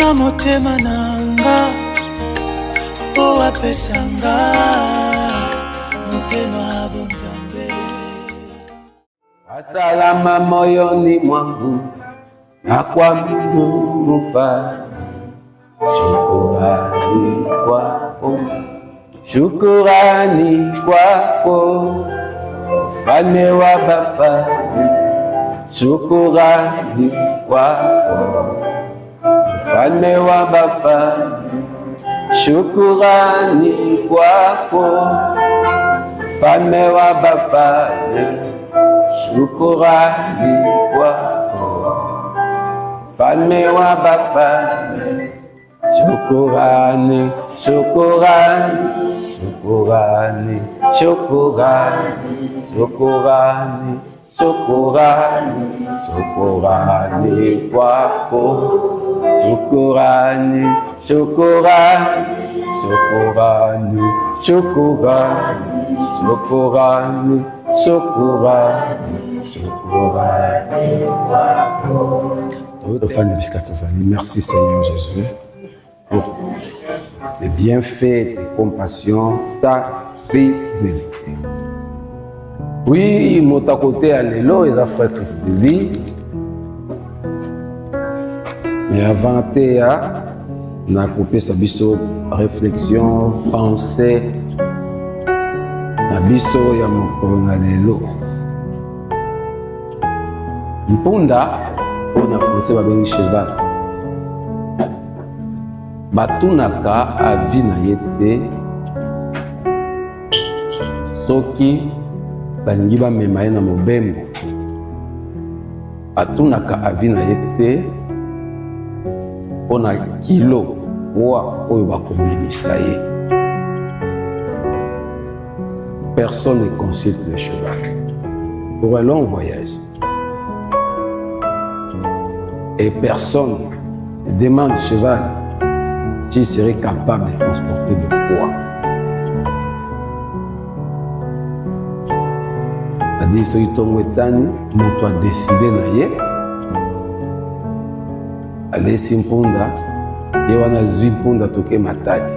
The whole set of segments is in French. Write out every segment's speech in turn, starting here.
na motema nanga po apesanga motema bonzambe. Asalama moyoni mwangu na kwa Mungu Mfalme, shukurani kwako, shukurani kwako Mfalme wa bafalme, shukurani kwako Mfalme wa bafalme, shukurani kwako Mfalme wa bafalme, shukurani kwako Mfalme wa bafalme, shukurani, shukurani, shukurani, shukurani, shukurani, shukurani, shukurani kwako, shukurani, shukurani, shukurani, shukurani, shukurani, shukurani, shukurani kwako. Fan de Biscatozani, merci Seigneur Jésus pour les bienfaits, tes compassions, ta fidélité. Oui, mon côté à l'élo et la frère Christeli. Mais avant on a coupé sa biso réflexion, pensée, la biso ya mon à l'élo. Mpunda, on a français babengi cheval. Batunaka avi na yete soki balingi bamema ye na mobembo. Batunaka avi na yete pona kilo wa oyo bakomemisa ye. Personne ne consulte le cheval pour un long voyage. Et personne ne demande au cheval s'il serait capable de transporter le poids. C'est-à-dire, ce qui tombe etani, on doit décider d'ailleurs. Allez, si mpunda, il y a zui mpunda toke matadi.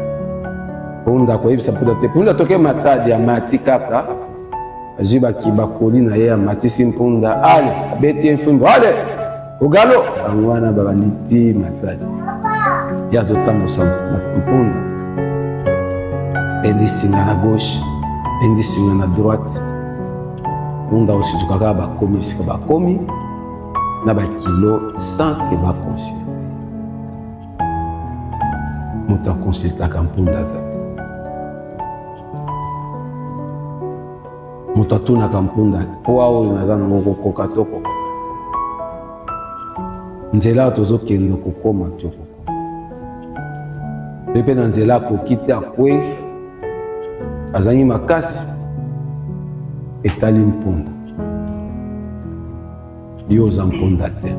Punda kwa hivi sapuda te. Punda toke matadi ya mati kaka. Zui baki bakoli na ye ya mati si mpunda. Allez, beti mfumbo. Allez! Ogalo, angwana babaniti matadi. Ya zotamo sama mpunda. Endi singa na gauche, endi singa na droite. Mpunda aussi tukaka bakomi sika bakomi na bakilo sans que baconsulte. Moto consultaka mpunda zate. Moto atunaka mpunda poa oyo naza nango kokoka toko. Nzela tozokende kokoma tokokoma. Pepe na nzela kokite akwe azangi makasi etali mpunda. Yo oza mpunda te.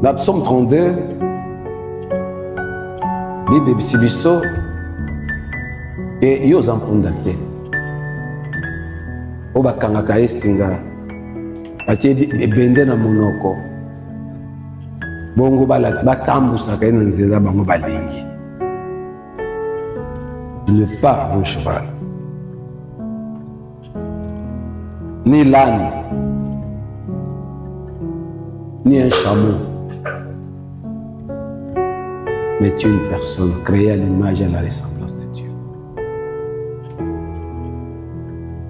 Na Psaume 32, Bible ebisi biso ke yo oza mpunda te. O bakangaka ye singa batie ebende na monoko bongo batambusaka ye na nzela bango balingi. Tu n'es pas un cheval ni l'âne ni un chameau, mais tu es une personne créée à l'image et à la ressemblance de Dieu.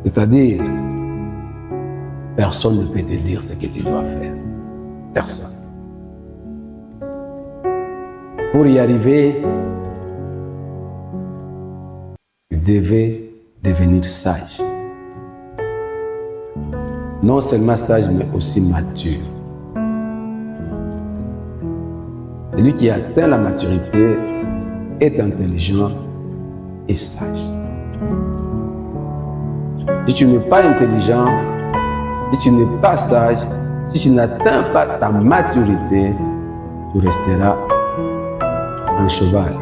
C'est-à-dire, personne ne peut te dire ce que tu dois faire. Personne. Pour y arriver, tu devais devenir sage. Non seulement sage, mais aussi mature. Celui qui atteint la maturité est intelligent et sage. Si tu n'es pas intelligent, si tu n'es pas sage, si tu n'atteins pas ta maturité, tu resteras un cheval.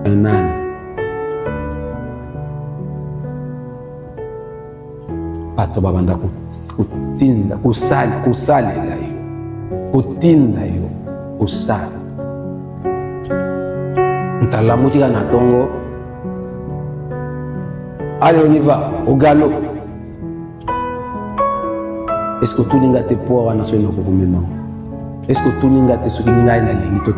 Un âne. bato babanda kotinda kosalela yo kotinda yo kosala ntalamuki kaka na ntongo. Allez, on y va, au galop. Est-ce que tout le monde a pour avoir un maintenant? Est-ce que tout le monde a ce qui n'a pas de limite?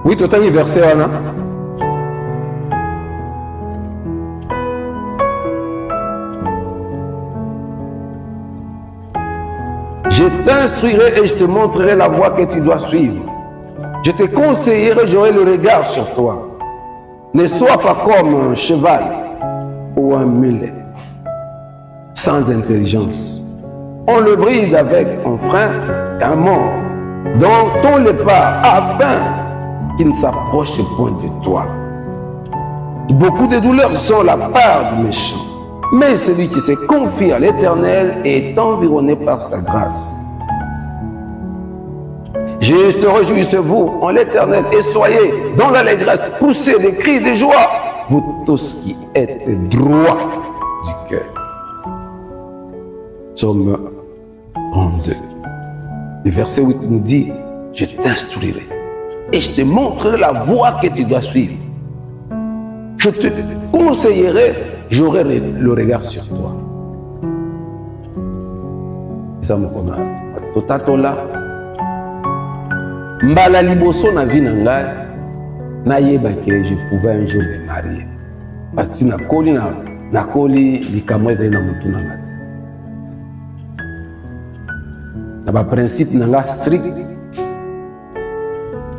Oui, tout un verset, Anna. Je t'instruirai et je te montrerai la voie que tu dois suivre. Je te conseillerai, j'aurai le regard sur toi. Ne sois pas comme un cheval ou un mulet, sans intelligence. On le bride avec un frein et un mort, dont on le part afin qu'il ne s'approche point de toi. Beaucoup de douleurs sont la part du méchant, mais celui qui se confie à l'Éternel est environné par sa grâce. Juste réjouissez-vous en l'Éternel et soyez dans l'allégresse, poussez des cris de joie, vous tous qui êtes droits du cœur. Psaume 32. Le verset 8 nous dit, je t'instruirai et je te montrerai la voie que tu dois suivre. Je te conseillerai, j'aurai le regard sur toi. Et ça me connaît. Totatola. Mbala liboso na vie na ngai nayeba ke je pouvais un jour me marier parce que nakoli likambo ezali na mutu na ngai na ba principe na ngai strict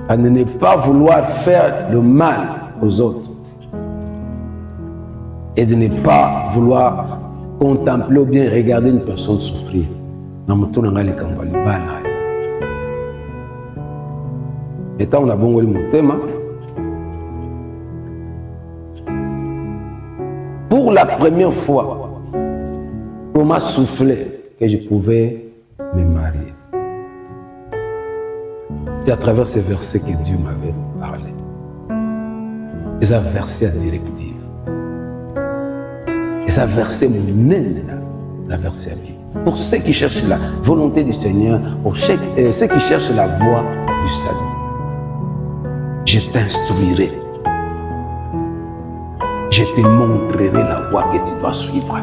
à ne pas vouloir faire le mal aux autres et de ne pas vouloir contempler ou bien regarder une personne souffrir na mutu na ngai likambo libala. Et tant on a bon mon thème. Pour la première fois, on m'a soufflé que je pouvais me marier. C'est à travers ces versets que Dieu m'avait parlé. Et ça versé à directive. Et ça versé mon aile là. Ça versé à vie. Pour ceux qui cherchent la volonté du Seigneur, pour ceux qui cherchent la voie du salut. Je t'instruirai. Je te montrerai la voie que tu dois suivre.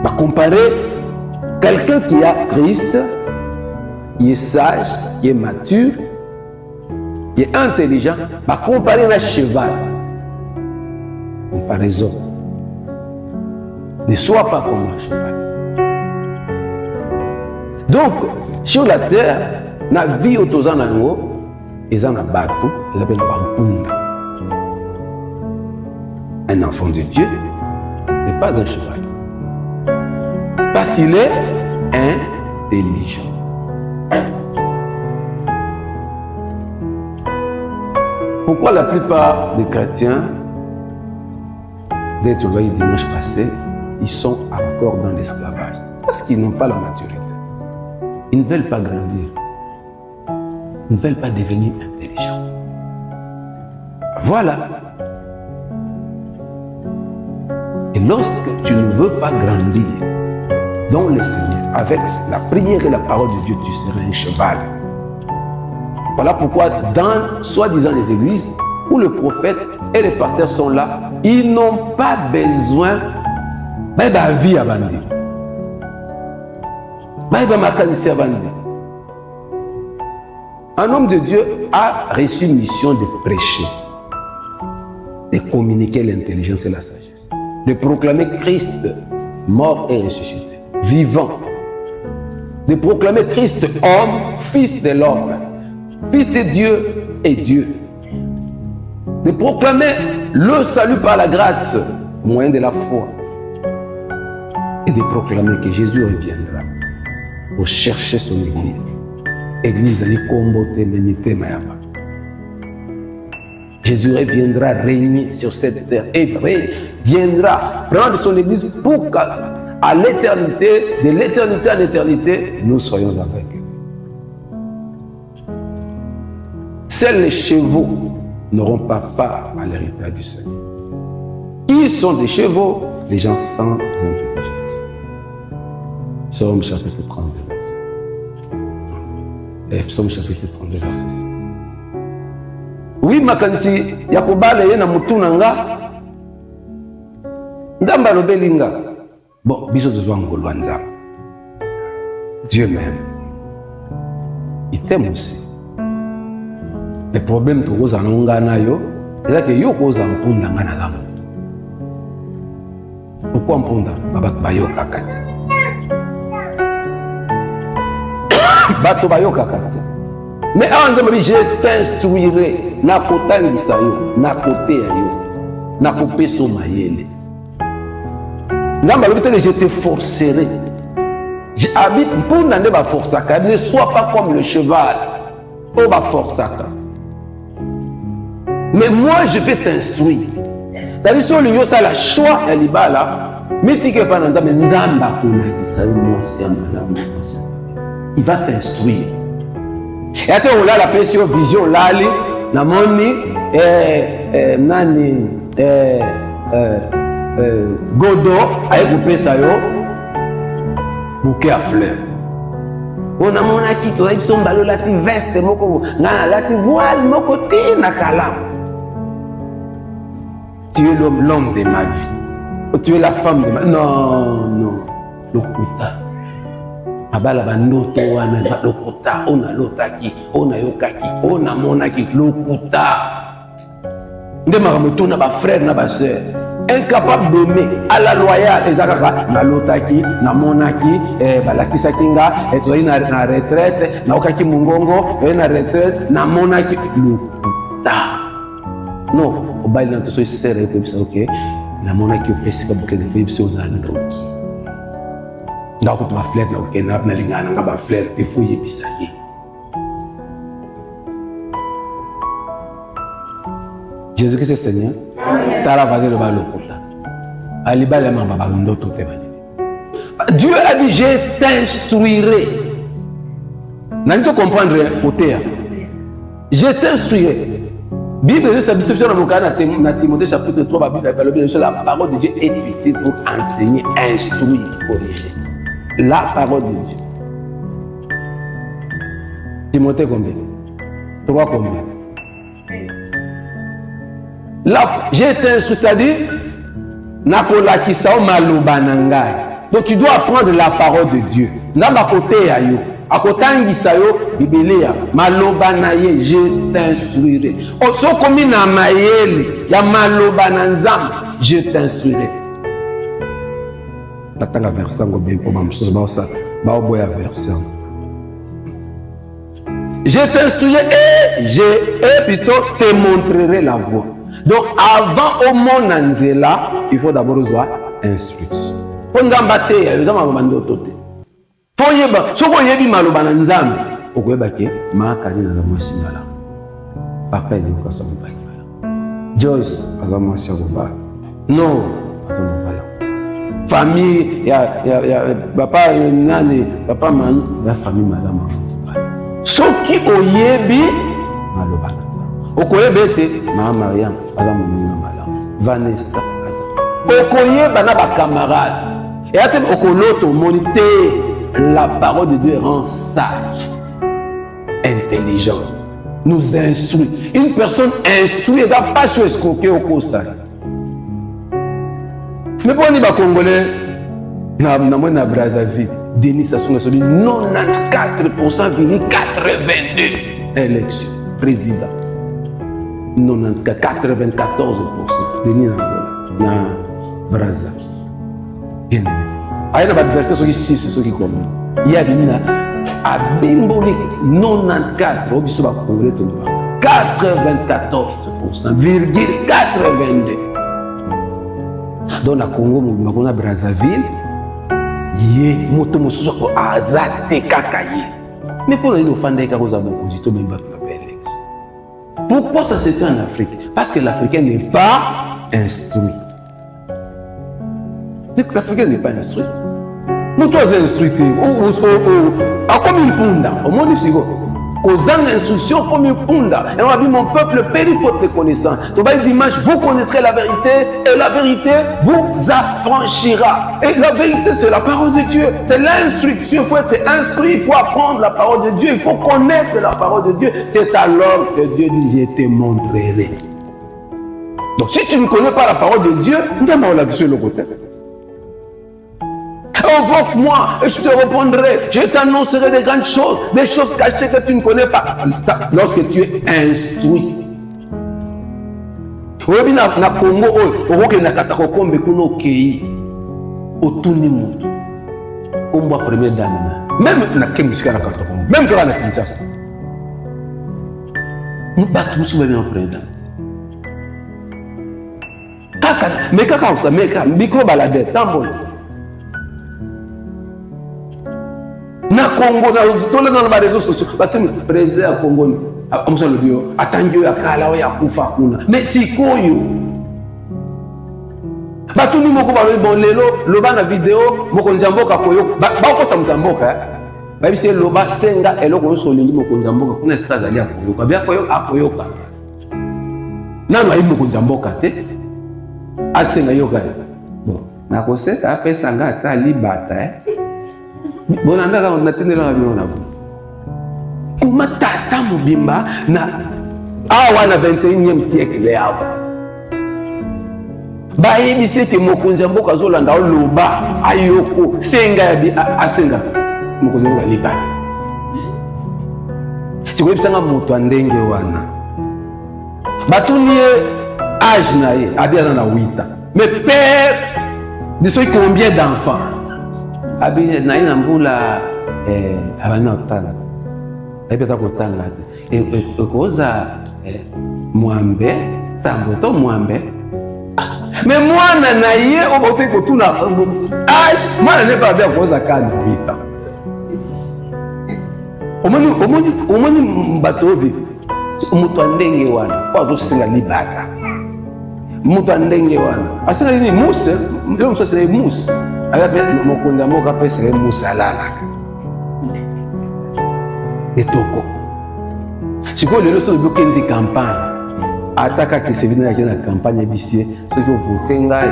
Va comparer quelqu'un qui a Christ, qui est sage, qui est mature, qui est intelligent, va comparer un cheval. Comparaison. Ne sois pas comme un cheval. Donc, sur la terre, na vie autoza nango eza na bato eza pe na bampunda. Un enfant de Dieu n'est pas un cheval parce qu'il est intelligent. Pourquoi la plupart des chrétiens d'être envoyés dimanche passé, ils sont encore dans l'esclavage? Parce qu'ils n'ont pas la maturité. Ils ne veulent pas grandir. Ils ne veulent pas devenir intelligents. Voilà. Et lorsque tu ne veux pas grandir dans le Seigneur, avec la prière et la parole de Dieu, tu seras un cheval. Voilà pourquoi dans, soi-disant, les églises, où le prophète et les pasteurs sont là, ils n'ont pas besoin de vie à bandir. Un homme de Dieu a reçu une mission de prêcher, de communiquer l'intelligence et la sagesse, de proclamer Christ mort et ressuscité, vivant, de proclamer Christ homme, fils de l'homme, fils de Dieu et Dieu, de proclamer le salut par la grâce au moyen de la foi et de proclamer que Jésus reviendra pour chercher son église. Église ali kombote menite mayama. Jésus reviendra régner sur cette terre et viendra prendre son église pour qu'à l'éternité, de l'éternité à l'éternité, nous soyons avec eux. Seuls les chevaux n'auront pas part à l'héritage du Seigneur. Qui sont des chevaux? Des gens sans intelligence. Psaume chapitre 32, verset. Psaume chapitre 32, verset 6. Oui, makanisi ya kobala ye na mutu na nga ndamba alobeli nga. Bon, biso tozwa ngolwa nzambe. Dieu m'aime. Il t'aime aussi. Le problème tokoza na nga na yo eza ke yo koza mpunda nga na lamu. Pourquoi mpunda? Bato bayokaka te. Bato bayokaka te. Mais awa nzambe bi je t'instruirai na kotangisa yo na koteya yo na kopesa mayele. Nzambe alobi te que je te forcerai. J'habite mpunda nde baforsaka. Ne sois pas comme le cheval oyo baforsaka. Mais moi je vais t'instruire. C'est-à-dire si olingi osala choix ya libala mitike epai na nzambe, nzambe akolakisa yo mwasi ya malamu. Il va t'instruire. Et ate olala pesi yo vision olali namoni nani Godo aye kopesa yo bouquet à fleurs. On a mon aki to biso mbalo lati veste moko ngana lati voile moko te na kalamu. Tu es l'homme de ma vie. Tu es la femme de ma vie. Non. Lokuta. Abala bandoto wana lokuta. Ona lotaki. Ona yokaki. Ona monaki. Lokuta. Nde maramoto na ba frère na ba sœur. Incapable d'aimer à la loyale. Ezakaka. Na lotaki. Na monaki. Balakisa kinga. Etoyi na retraite. Na okaki mungongo. Na retraite. Na monaki. Lokuta. Non. Obali na toso sere ko bisa ok na mona ki opesika bouquet de fleurs biso na ndoki ndako to ba fleur na ok na lingana nga ba fleur e fuye bisa ye. Jésus Christ Seigneur tara vaze le balokota ali bale mama ba ndoto te bani. Dieu a dit je t'instruirai. Nani to comprendre côté je t'instruirai. Bible est stabilisée sur le Timothée chapitre 3, la parole de Dieu est utile pour enseigner, instruire, corriger. La parole de Dieu. Timothée combien? 3 combien? Là, j'ai été instruit, c'est-à-dire, Nakola Kisao Maloubanangai. Donc tu dois apprendre la parole de Dieu. Namba côté ayo. Akotangisa yo Biblia maloba na ye je t'instruirai. So komi na mayele ya maloba na nzambe je t'instruirai. Tatanga verset ngo bien pour mamso ba osa ba oboya verset. Je t'instruirai et plutôt te montrerai la voie. Donc avant au monde nzela, il faut d'abord avoir instruction. Pour nzamba te ya nzamba mando tote. Foyeba, soko yebi maloba na nzambe, okoyeba ke makali na mwasi mala. Papa ni ko sa mobali mala. Joyce aza mwasi mobali. No, aza mobali. Famille ya papa nani, papa man, ya famille madame. Soki oyebi maloba na nzambe. Okoyeba te mama Mariam aza mwana mala. Vanessa aza. Okoyeba na ba camarade. Et ate okoloto monite. La parole de Dieu rend sage, intelligent, nous instruit. Une personne instruite ne va pas se escroquer au costa. Mais pour les Congolais, na Brazzaville, Denis Sassou Nguesso dit 94,82 élections président. 94%. Denis na Brazzaville. Bien aimé. Aïe na adversaire ceux qui 6 ceux qui comme il y a bina abimboli 94 obiso ba congolais to 94,82 dans la Congo na Brazzaville ye moto mosusu ko azate kakaye mais pour les offendre ka koza beaucoup to même ba Bellex. Pourquoi ça se fait en Afrique? Parce que l'Africain n'est pas instruit. L'Africain n'est pas instruit. Nous tous instruits. Comme une punda. Au monde, c'est quoi? aux instructions comme une punda. Et on a dit, mon peuple périt faute de connaissance. Donc, dimanche, vous connaîtrez la vérité et la vérité vous affranchira. Et la vérité, c'est la parole de Dieu. C'est l'instruction. Il faut être instruit, il faut apprendre la parole de Dieu, il faut connaître la parole de Dieu. C'est alors que Dieu dit, je te montrerai. Donc, si tu ne connais pas la parole de Dieu, viens voir la sur le côté. Invoque-moi et je te répondrai. Je t'annoncerai des grandes choses, des choses cachées que tu ne connais pas. Lorsque tu es instruit. Oui, na Congo, on a katakombe kuno kei. Otuni mutu. On voit première dame. Même na kemusika na katakombe. Même quand on a Kinshasa. Nous battons sur le président. Kaka, mais kaka on sa meka, micro balade, tambol. Na Congo na tole na ba réseaux sociaux batumi président ya Congo amusa le bio atangiyo ya kala ya kufa kuna mais sikoyo batuni moko ba bon lelo loba na vidéo moko njamboka koyo ba ko ta mtamboka ba bise loba senga eloko so lingi moko njamboka kuna sitazali akoyoka bia koyo akoyoka nano ayi moko njamboka te asenga yoka bon na koseka apesa nga ata libata bon andaka natendela na bino na vous kuma tata mobimba na awa na 21e siècle awa bayebisi ete mokonzi ya mboka azolanda oloba ayoko senga ya bi asenga mokonzi ya mboka libata tikoyebisanga moto ya ndenge wana batuni ye age na ye abi aza na 8 ans mais père de soki combien d'enfants abi na ina mbula abana otala ebeta kotala ekoza mwambe tambo to mwambe mais mwana na ye obote kotuna mwana ne pas bien koza kana vita omoni bato obi mutu ndenge wana kwa zosinga libata mutu ndenge wana asinga ni muse leo msase muse ayabe mokonda moka pesa le musalala etoko siko lelo so bloquer une campagne ataka que c'est venu à la campagne bisie ceux qui voté ngai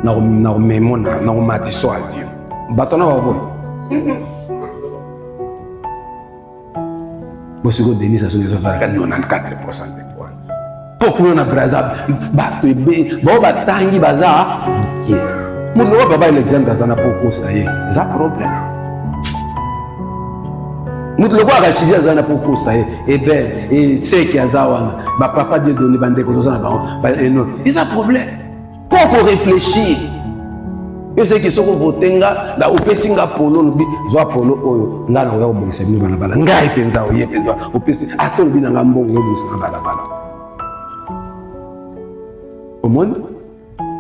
na memona na matiso avion batona ba bon bosiko denis ça se fait 94% de points pourquoi na Brazzaville bato ebe ba batangi baza mon nom va l'exemple dans un poko ça y est ça problème nous le voir achidia dans un poko ça y est et ben et c'est qui azawana ba papa de donner bande ko ça ba non c'est un problème pour réfléchir et c'est que ce qu'on votenga da opesinga polo lobi zo polo oyo ngana oya obongisa bino bana bala ngai penda oye penda opesi atolo bina ngambongo obongisa bana bala au monde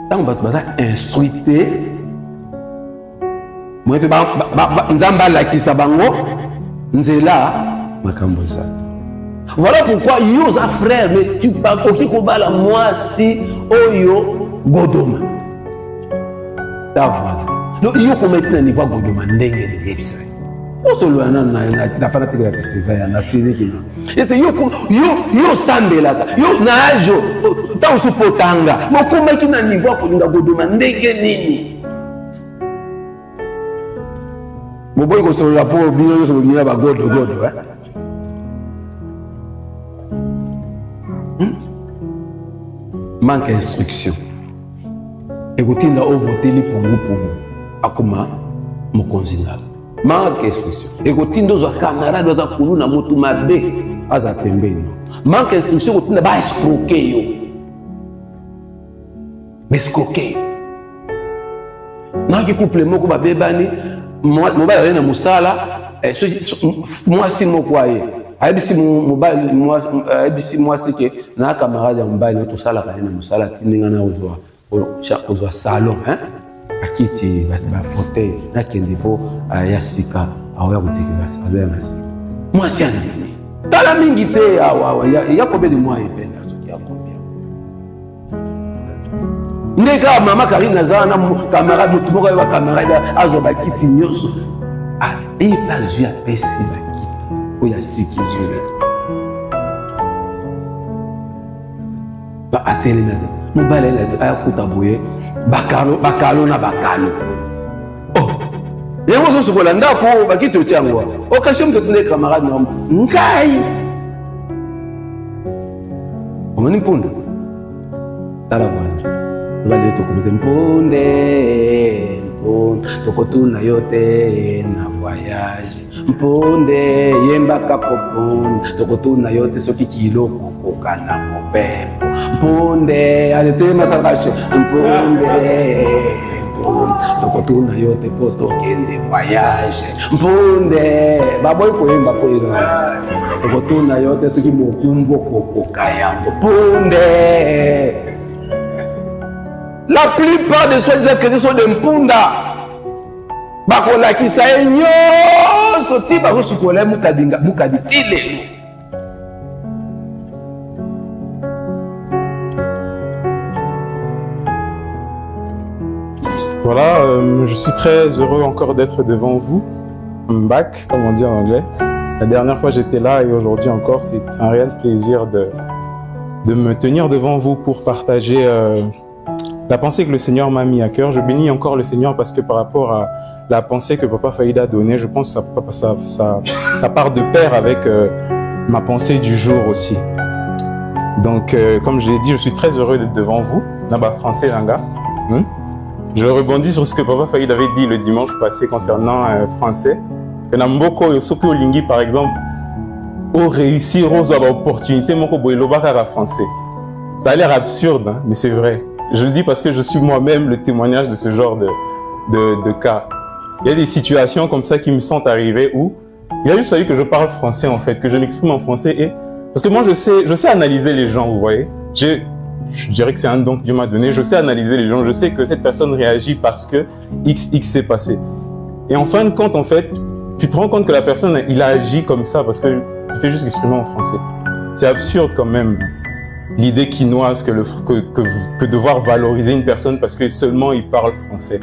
tant que baza instruité moi pe nzamba la kisa bango nzela makambo za voilà pourquoi yo za frère mais tu pas okiko bala moi si oyo godoma ta voix donc yo ko maintenant niveau godoma ndenge de yebisa osolo na fanatique ya kiseva na sisi et c'est yo sambela yo na ajo ta usupotanga mokoma kina niveau ko linga godoma ndenge nini boboy ko solo la po bino yo solo bino ba godo manque d'instruction écoutez na voter li pour akoma mokonzi na manque d'instruction écoutez ndozo camarade za kuluna motu mabe aza pembeni manque d'instruction kotina ba escroquer yo escroquer na ki couple moko ba bebani mobile na musala moi si moko aye abisi mobile moi abisi moi c'est que na camarade ya mobile to sala kana musala tininga na ozwa salon hein akiti ba fauteuil na kende po ya sika aoya kutikisa azoya na sika moi si andini tala mingi te awa ya combien de mois ependa soki ya combien ndeka mama Karine azana camarade mutu moko ya camarade azo ba kiti nyoso il pas jouer à pesi ba kiti biloko ya sikizule ba atelemi na mobali ayakuta boye bakalo na bakalo yango ozosukola ndako bakiti otia yango okashe moto tuna camarade na ngai omoni mpunda tala bwana bali tokomete mpunde tokotuna yo te na voyage mpunde yembaka popunda tokotuna yo te soki kiloko koka na mopepo mpunde aletelemasalakashe mpunde tokotuna yo te po tokende voyage mpunde baboyi koyemba po tokotuna yo te soki mokumbo kokoka yango mpunde. La plupart des soi-disant chrétiens sont des mpunda. Bakolakisa ye nyonso ti bakosukola mukadi ti lelo. Voilà, je suis très heureux encore d'être devant vous. I'm back, comme on dit en anglais. La dernière fois j'étais là et aujourd'hui encore, c'est un réel plaisir de me tenir devant vous pour partager la pensée que le Seigneur m'a mis à cœur. Je bénis encore le Seigneur parce que par rapport à la pensée que Papa Faïda a donnée, je pense que ça part de pair avec ma pensée du jour aussi. Donc, comme je l'ai dit, je suis très heureux d'être devant vous. Naba français, Langa. Je rebondis sur ce que Papa Faïda avait dit le dimanche passé concernant français. Que Namboko Yosopi Olingi, par exemple, au réussir aux opportunités, Moko Boelobaka français. Ça a l'air absurde, hein, mais c'est vrai. Je le dis parce que je suis moi-même le témoignage de ce genre de cas. Il y a des situations comme ça qui me sont arrivées où il a juste fallu que je parle français en fait, que je m'exprime en français et parce que moi je sais analyser les gens, vous voyez. Je dirais que c'est un don que Dieu m'a donné. Je sais analyser les gens. Je sais que cette personne réagit parce que X s'est passé. Et en fin de compte, en fait, tu te rends compte que la personne il a agi comme ça parce que tu t'es juste exprimé en français. C'est absurde quand même. L'idée quinoise que devoir valoriser une personne parce que seulement il parle français.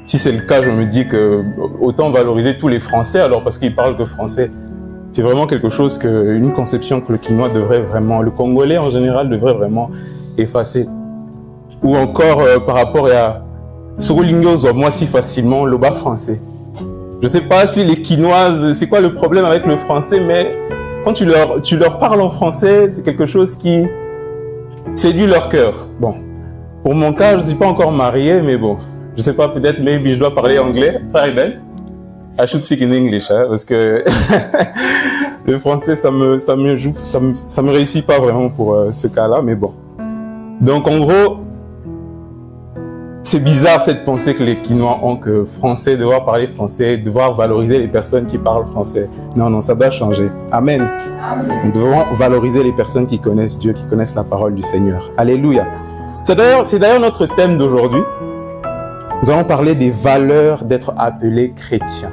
Si c'est le cas, je me dis que autant valoriser tous les Français alors parce qu'ils parlent que français. C'est vraiment quelque chose une conception que le quinois devrait vraiment, le Congolais en général devrait vraiment effacer. Ou encore par rapport à Soulingos, moi si facilement le bas français. Je sais pas si les quinoises, c'est quoi le problème avec le français, mais quand tu leur parles en français, c'est quelque chose qui séduit leur cœur. Bon, pour mon cas, je suis pas encore marié, mais bon, je sais pas, peut-être, maybe je dois parler anglais. Frère Ben, I should speak in English, hein, parce que le français, ça me réussit pas vraiment pour ce cas-là, mais bon. Donc, en gros, c'est bizarre cette pensée que les Quinois ont que français, devoir parler français, devoir valoriser les personnes qui parlent français. Non, ça doit changer. Amen. Nous devons valoriser les personnes qui connaissent Dieu, qui connaissent la parole du Seigneur. Alléluia. C'est d'ailleurs notre thème d'aujourd'hui. Nous allons parler des valeurs d'être appelé chrétien.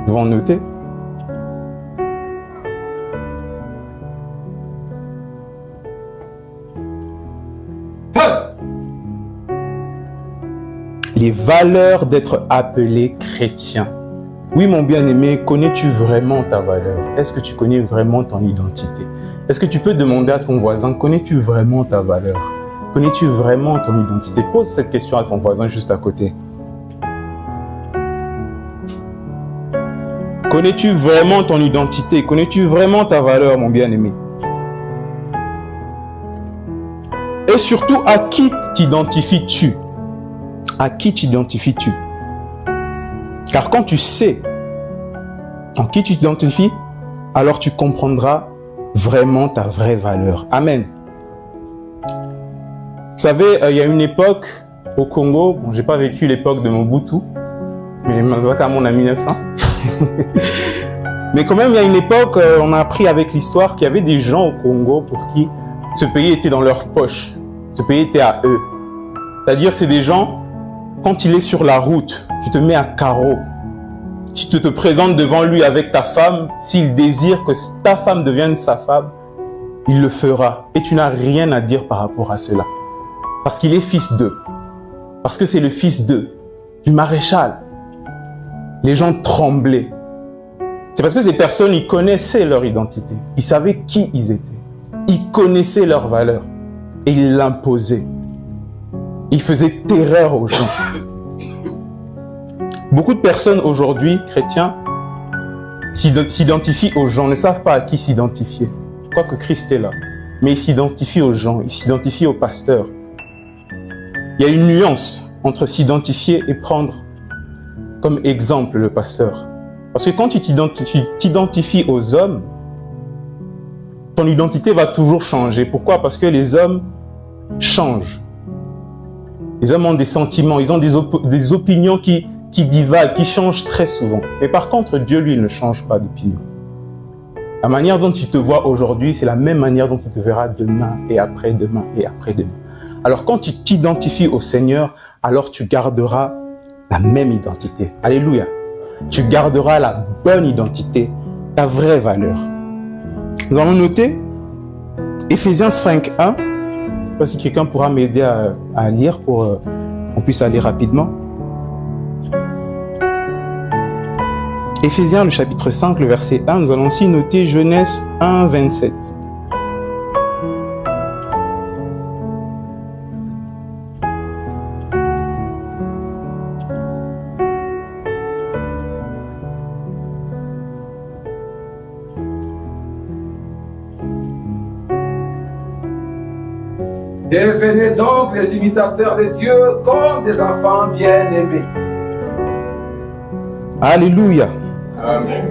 Vous en notez? Les valeurs d'être appelé chrétien. Oui, mon bien-aimé, connais-tu vraiment ta valeur? Est-ce que tu connais vraiment ton identité? Est-ce que tu peux demander à ton voisin, connais-tu vraiment ta valeur? Connais-tu vraiment ton identité? Pose cette question à ton voisin juste à côté. Connais-tu vraiment ton identité? Connais-tu vraiment ta valeur, mon bien-aimé? Et surtout, à qui t'identifies-tu? À qui t'identifies-tu? Car quand tu sais en qui tu t'identifies, alors tu comprendras vraiment ta vraie valeur. Amen. Vous savez, il y a une époque au Congo, bon, j'ai pas vécu l'époque de Mobutu, mais Mazaka mon ami 1900. Mais quand même, il y a une époque, on a appris avec l'histoire qu'il y avait des gens au Congo pour qui ce pays était dans leur poche. Ce pays était à eux. C'est-à-dire, c'est des gens, quand il est sur la route, tu te mets à carreau. Si tu te présentes devant lui avec ta femme, s'il désire que ta femme devienne sa femme, il le fera. Et tu n'as rien à dire par rapport à cela. Parce qu'il est fils d'eux. Parce que c'est le fils d'eux. Du maréchal. Les gens tremblaient. C'est parce que ces personnes, ils connaissaient leur identité. Ils savaient qui ils étaient. Ils connaissaient leurs valeurs. Et ils l'imposaient. Ils faisaient terreur aux gens. Beaucoup de personnes aujourd'hui, chrétiens, s'identifient aux gens, ne savent pas à qui s'identifier. Quoique Christ est là. Mais ils s'identifient aux gens, ils s'identifient aux pasteurs. Il y a une nuance entre s'identifier et prendre comme exemple le pasteur. Parce que quand tu t'identifies aux hommes, ton identité va toujours changer. Pourquoi? Parce que les hommes changent. Les hommes ont des sentiments, ils ont des opinions qui divaguent, qui changent très souvent. Mais par contre, Dieu, lui, ne change pas d'opinion. La manière dont tu te vois aujourd'hui, c'est la même manière dont tu te verras demain et après-demain et après-demain. Alors quand tu t'identifies au Seigneur, alors tu garderas la même identité. Alléluia. Tu garderas la bonne identité, ta vraie valeur. Nous allons noter Éphésiens 5.1. Je ne sais pas si quelqu'un pourra m'aider à lire pour qu'on puisse aller rapidement. Éphésiens, le chapitre 5, le verset 1. Nous allons aussi noter Genèse 1, 27. Devenez donc les imitateurs de Dieu comme des enfants bien-aimés. Alléluia. Amen.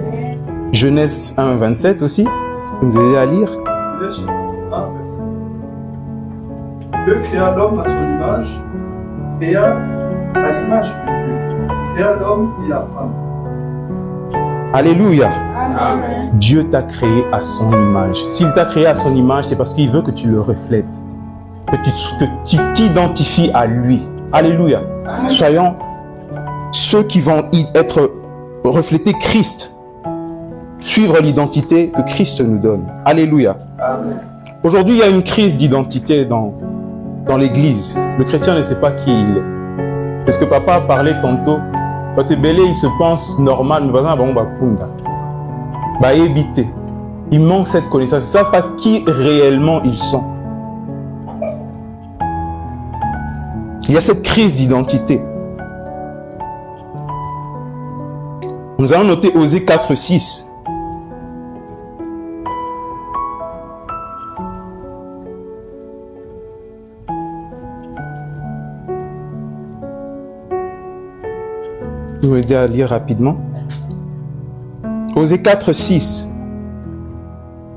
Genèse 1, 27 aussi. Vous nous aidez à lire. Genèse 1, verset. Dieu créa l'homme à son image, créa à l'image de Dieu. Créa l'homme et la femme. Alléluia. Amen. Dieu t'a créé à son image. S'il t'a créé à son image, c'est parce qu'il veut que tu le reflètes. Que tu t'identifies à lui. Alléluia. Amen. Soyons ceux qui vont être refléter Christ. Suivre l'identité que Christ nous donne. Alléluia. Amen. Aujourd'hui, il y a une crise d'identité dans l'église. Le chrétien ne sait pas qui il est. C'est ce que papa a parlé tantôt. Quand tu es belé, il se pense normal, mais par exemple, ils manquent cette connaissance. Ils ne savent pas qui réellement ils sont. Il y a cette crise d'identité. Nous allons noter Osée 4, 6. Je vais vous aider à lire rapidement. Osée 4, 6.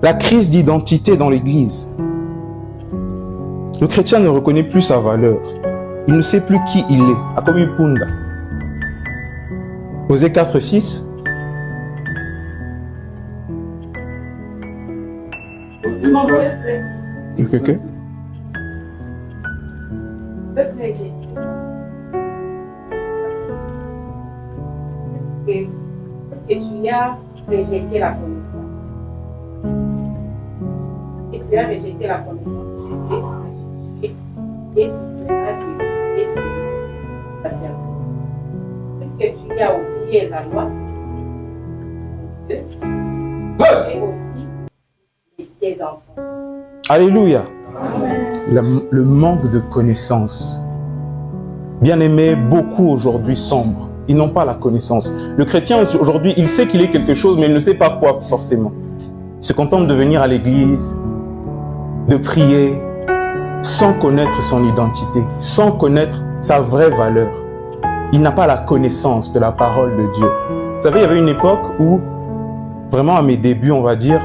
La crise d'identité dans l'Église. Le chrétien ne reconnaît plus sa valeur. Il ne sait plus qui il est. A comme une punda. Osée 4, 6. Ok. Est-ce que tu as rejeté la connaissance? Et tu as rejeté la connaissance de Dieu et tu seras dégoûté de ta service. Puisque tu as oublié la loi de Dieu et aussi tes enfants. Alléluia. Le manque de connaissance. Bien-aimés, beaucoup aujourd'hui sombrent. Ils n'ont pas la connaissance. Le chrétien aujourd'hui, il sait qu'il est quelque chose, mais il ne sait pas quoi forcément. Il se contente de venir à l'église, de prier, sans connaître son identité, sans connaître sa vraie valeur. Il n'a pas la connaissance de la parole de Dieu. Vous savez, il y avait une époque où, vraiment à mes débuts, on va dire,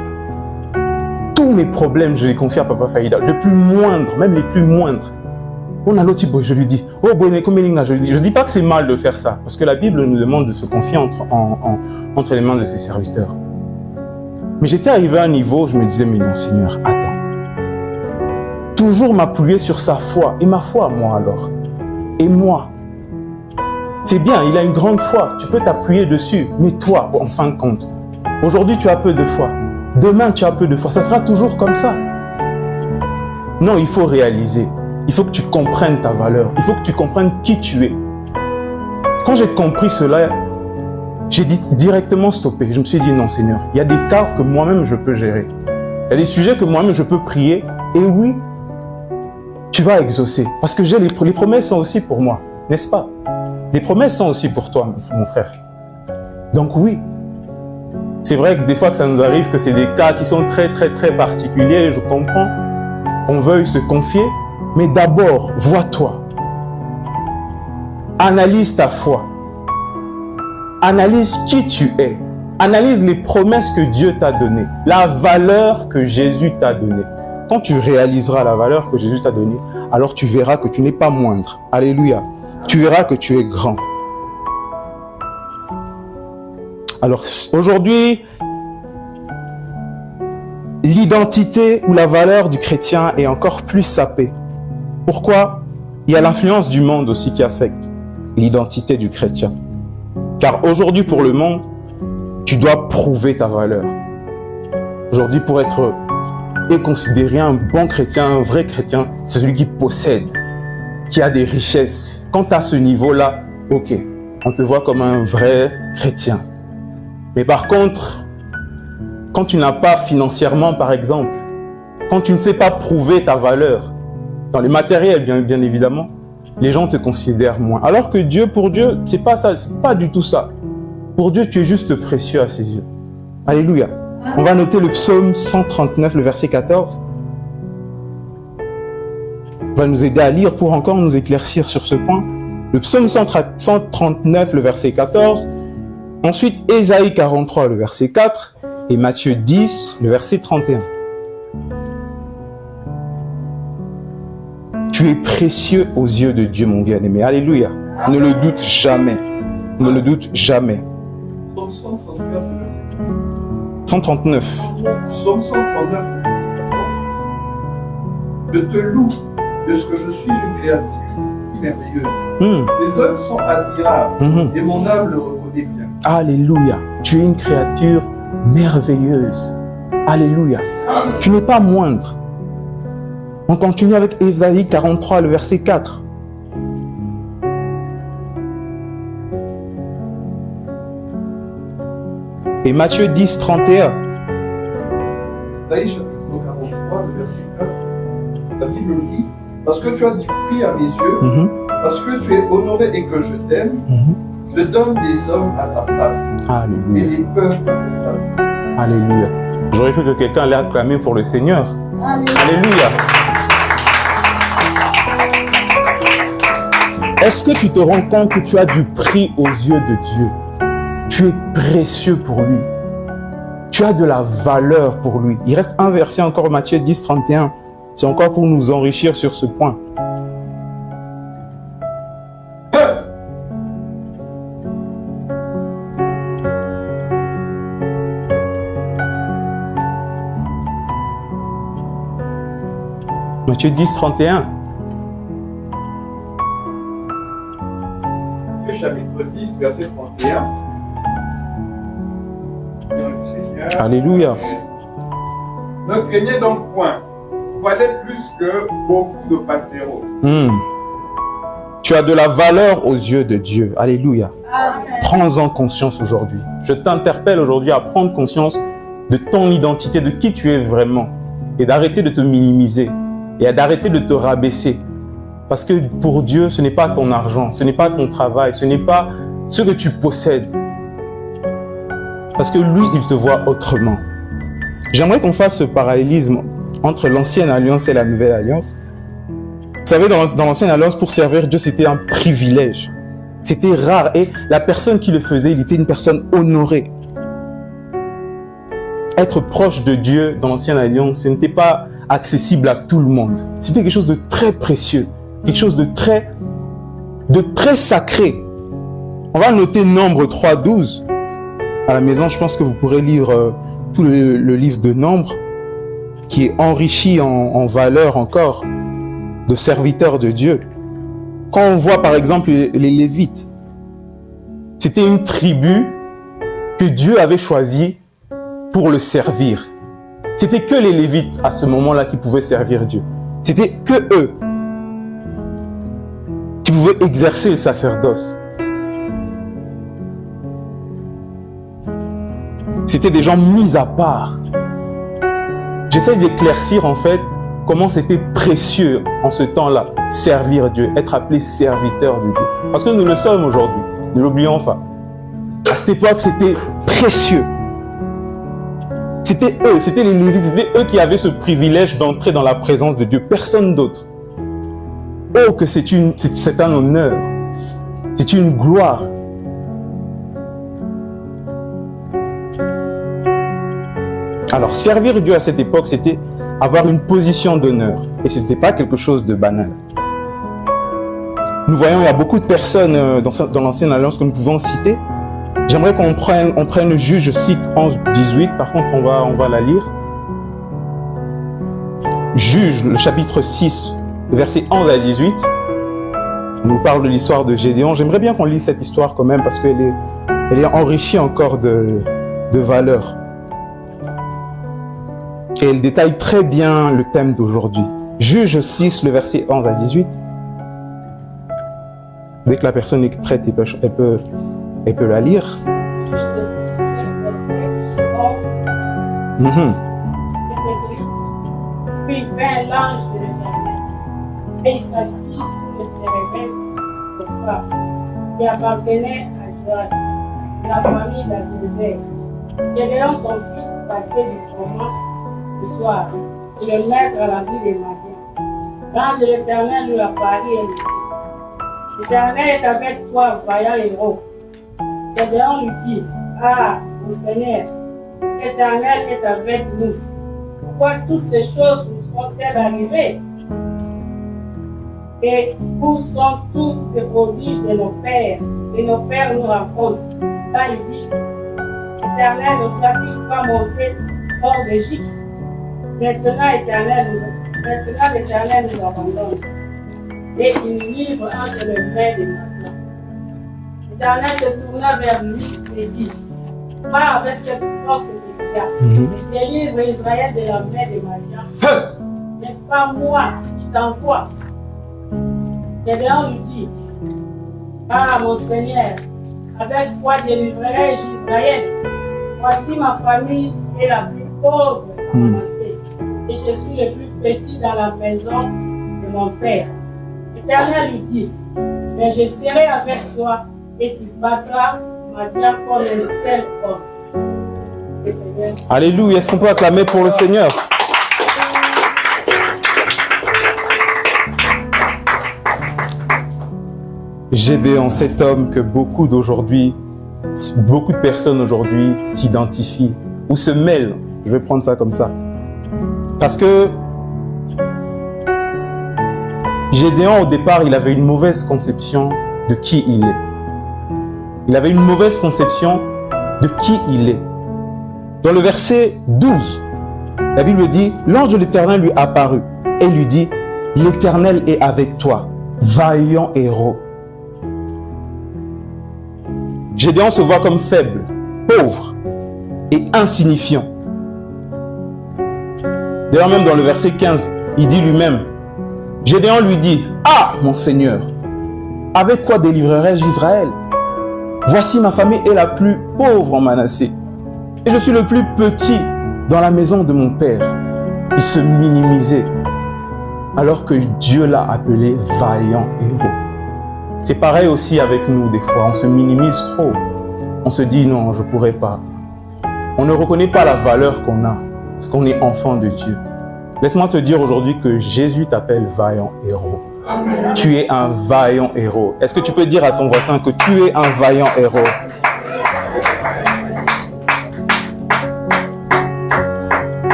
tous mes problèmes, je les confie à Papa Faïda. Le plus moindre, même les plus moindres. On a l'autre, je lui dis, oh, je lui dis. Je dis pas que c'est mal de faire ça, parce que la Bible nous demande de se confier entre les mains de ses serviteurs. Mais j'étais arrivé à un niveau où je me disais, mais non, Seigneur, attends. Toujours m'appuyer sur sa foi. Et ma foi, moi alors. Et moi. C'est bien, il a une grande foi. Tu peux t'appuyer dessus. Mais toi, en fin de compte, aujourd'hui, tu as peu de foi. Demain, tu as peu de foi. Ça sera toujours comme ça. Non, il faut réaliser. Il faut que tu comprennes ta valeur. Il faut que tu comprennes qui tu es. Quand j'ai compris cela, j'ai dit directement stopper. Je me suis dit non Seigneur, il y a des cas que moi-même je peux gérer. Il y a des sujets que moi-même je peux prier. Et oui, tu vas exaucer. Parce que les promesses sont aussi pour moi, n'est-ce pas? Les promesses sont aussi pour toi, mon frère. Donc oui, c'est vrai que des fois que ça nous arrive que c'est des cas qui sont très particuliers, je comprends. On veuille se confier, mais d'abord, vois-toi. Analyse ta foi. Analyse qui tu es. Analyse les promesses que Dieu t'a données. La valeur que Jésus t'a donnée. Quand tu réaliseras la valeur que Jésus t'a donnée, alors tu verras que tu n'es pas moindre. Alléluia. Tu verras que tu es grand. Alors aujourd'hui, l'identité ou la valeur du chrétien est encore plus sapée. Pourquoi? Il y a l'influence du monde aussi qui affecte l'identité du chrétien. Car aujourd'hui, pour le monde, tu dois prouver ta valeur. Aujourd'hui, pour être considéré un bon chrétien, un vrai chrétien, c'est celui qui possède, qui a des richesses. Quand tu as ce niveau-là, ok, on te voit comme un vrai chrétien. Mais par contre, quand tu n'as pas financièrement, par exemple, quand tu ne sais pas prouver ta valeur, dans les matériels, bien évidemment, les gens te considèrent moins. Alors que Dieu, pour Dieu, c'est pas ça, c'est pas du tout ça. Pour Dieu, tu es juste précieux à ses yeux. Alléluia. On va noter le psaume 139, le verset 14. On va nous aider à lire pour encore nous éclaircir sur ce point. Le psaume 139, le verset 14. Ensuite, Ésaïe 43, le verset 4. Et Matthieu 10, le verset 31. Tu es précieux aux yeux de Dieu, mon bien-aimé. Alléluia. Ne le doute jamais. Ne le doute jamais. Psaume 139, verset 139. Psaume 139, verset 14. Je te loue de ce que je suis une créature si merveilleuse. Les hommes sont admirables et mon âme le reconnaît bien. Alléluia. Tu es une créature merveilleuse. Alléluia. Amen. Tu n'es pas moindre. On continue avec Ésaïe 43, le verset 4. Et Matthieu 10, 31. Ésaïe chapitre 43, le verset 4. La Bible dit, parce que tu as du prix à mes yeux, parce que tu es honoré et que je t'aime, je donne des hommes à ta place. Alléluia. Et des peuples à ta place. Alléluia. J'aurais cru que quelqu'un allait acclamer pour le Seigneur. Alléluia. Est-ce que tu te rends compte que tu as du prix aux yeux de Dieu? Tu es précieux pour lui. Tu as de la valeur pour lui. Il reste un verset encore, Matthieu 10, 31. C'est encore pour nous enrichir sur ce point. Matthieu 10, 31. Chapitre 10, verset 31. Seigneur. Alléluia. Ne craignez donc point, vous valez plus que beaucoup de passereaux. Tu as de la valeur aux yeux de Dieu. Alléluia. Prends-en conscience aujourd'hui. Je t'interpelle aujourd'hui à prendre conscience de ton identité, de qui tu es vraiment, et d'arrêter de te minimiser, et d'arrêter de te rabaisser. Parce que pour Dieu, ce n'est pas ton argent, ce n'est pas ton travail, ce n'est pas ce que tu possèdes. Parce que lui, il te voit autrement. J'aimerais qu'on fasse ce parallélisme entre l'ancienne alliance et la nouvelle alliance. Vous savez, dans l'ancienne alliance, pour servir Dieu, c'était un privilège. C'était rare. Et la personne qui le faisait, il était une personne honorée. Être proche de Dieu dans l'ancienne alliance, ce n'était pas accessible à tout le monde. C'était quelque chose de très précieux. Quelque chose de très sacré. On va noter Nombre 3:12. À la maison, je pense que vous pourrez lire tout le livre de Nombre, qui est enrichi en valeur encore de serviteurs de Dieu. Quand on voit par exemple les Lévites, c'était une tribu que Dieu avait choisie pour le servir. C'était que les Lévites à ce moment-là qui pouvaient servir Dieu. C'était que eux qui pouvaient exercer le sacerdoce. C'était des gens mis à part. J'essaie d'éclaircir en fait comment c'était précieux en ce temps-là, servir Dieu, être appelé serviteur de Dieu. Parce que nous le sommes aujourd'hui, ne l'oublions pas. À cette époque, c'était précieux. C'était eux, c'était les Lévites, c'était eux qui avaient ce privilège d'entrer dans la présence de Dieu, personne d'autre. Oh, que c'est un honneur, c'est une gloire. Alors, servir Dieu à cette époque, c'était avoir une position d'honneur. Et ce n'était pas quelque chose de banal. Nous voyons, il y a beaucoup de personnes dans l'Ancienne Alliance que nous pouvons citer. J'aimerais qu'on prenne Juge, je cite 11, 18. Par contre, on va la lire. Juge, le chapitre 6, versets 11 à 18. On nous parle de l'histoire de Gédéon. J'aimerais bien qu'on lise cette histoire quand même parce qu'elle est enrichie encore de valeurs. Et elle détaille très bien le thème d'aujourd'hui. Juge 6, le verset 11 à 18. Dès que la personne est prête, elle peut la lire. Juge 6, verset 11. Puis vint l'ange de l'Éternel, et il s'assit sous le térébinthe de phare, qui appartenait à Joas, la famille d'Abiezer. Gédéon, son fils, battait du froment le soir, pour le mettre à l'abri des Madians. L'ange de l'Éternel lui apparut et lui dit: L'Éternel est avec toi, vaillant héros. Gédéon lui dit: Ah, mon Seigneur, l'Éternel est avec nous. Pourquoi toutes ces choses nous sont-elles arrivées? Et où sont tous ces prodiges de nos pères? Et nos pères nous racontent. Là, ils disent: L'Éternel ne nous a-t-il pas monté hors d'Égypte? Maintenant, l'Éternel nous abandonne. Et il nous livre entre les mains des Madians. L'Éternel se tourna vers lui et dit: Va avec cette force et délivre Israël de la main des Madians. N'est-ce pas moi qui t'envoie? Gédéon lui dit: Ah, mon Seigneur, avec quoi délivrerai-je Israël? Voici ma famille est la plus pauvre à Manassé, et je suis le plus petit dans la maison de mon père. L'Éternel lui dit: Mais je serai avec toi, et tu battras Madian comme un seul homme. Alléluia, est-ce qu'on peut acclamer pour le Seigneur? Gédéon, cet homme que beaucoup de personnes aujourd'hui s'identifient ou se mêlent. Je vais prendre ça comme ça. Parce que Gédéon, au départ, il avait une mauvaise conception de qui il est. Il avait une mauvaise conception de qui il est. Dans le verset 12, la Bible dit: l'ange de l'Éternel lui apparut et lui dit: L'Éternel est avec toi, vaillant héros. Gédéon se voit comme faible, pauvre et insignifiant. D'ailleurs, même dans le verset 15, il dit lui-même, Gédéon lui dit: Ah, mon Seigneur, avec quoi délivrerai-je Israël? Voici ma famille est la plus pauvre en Manassé, et je suis le plus petit dans la maison de mon père. Il se minimisait, alors que Dieu l'a appelé vaillant héros. C'est pareil aussi avec nous des fois, on se minimise trop. On se dit non, je ne pourrais pas. On ne reconnaît pas la valeur qu'on a, parce qu'on est enfant de Dieu. Laisse-moi te dire aujourd'hui que Jésus t'appelle vaillant héros. Amen. Tu es un vaillant héros. Est-ce que tu peux dire à ton voisin que tu es un vaillant héros?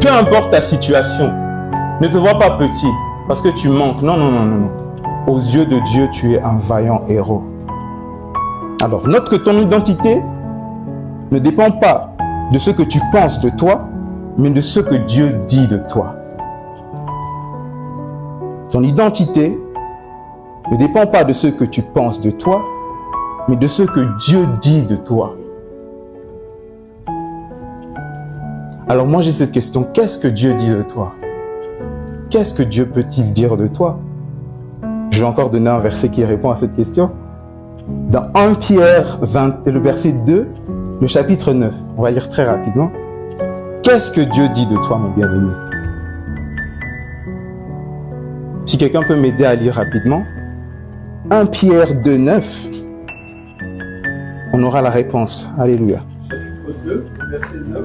Peu importe ta situation, ne te vois pas petit parce que tu manques. Non, non, non, non, non. Aux yeux de Dieu, tu es un vaillant héros. Alors, note que ton identité ne dépend pas de ce que tu penses de toi, mais de ce que Dieu dit de toi. Ton identité ne dépend pas de ce que tu penses de toi, mais de ce que Dieu dit de toi. Alors moi j'ai cette question, qu'est-ce que Dieu dit de toi? Qu'est-ce que Dieu peut-il dire de toi? Je vais encore donner un verset qui répond à cette question. Dans 1 Pierre 20, le verset 2, le chapitre 9. On va lire très rapidement. Qu'est-ce que Dieu dit de toi, mon bien-aimé? Si quelqu'un peut m'aider à lire rapidement. 1 Pierre 2, 9. On aura la réponse. Alléluia. Chapitre 2, verset 9.